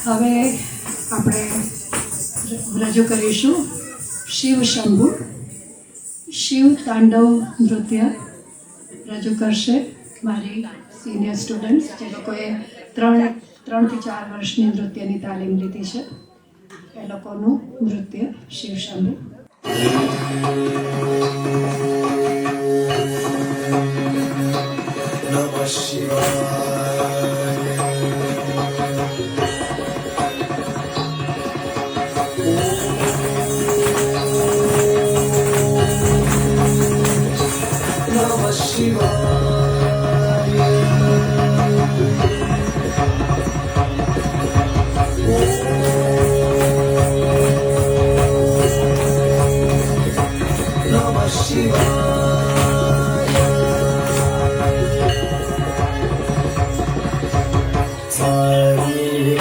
હવે આપણે રજૂ કરીશું શિવ શંભુ. શિવ તાંડવ નૃત્ય રજૂ કરશે મારી સિનિયર સ્ટુડન્ટ્સ, જે લોકોએ 3 થી 4 વર્ષની નૃત્યની તાલીમ લીધી છે. એ લોકોનું નૃત્ય શિવ શંભુ.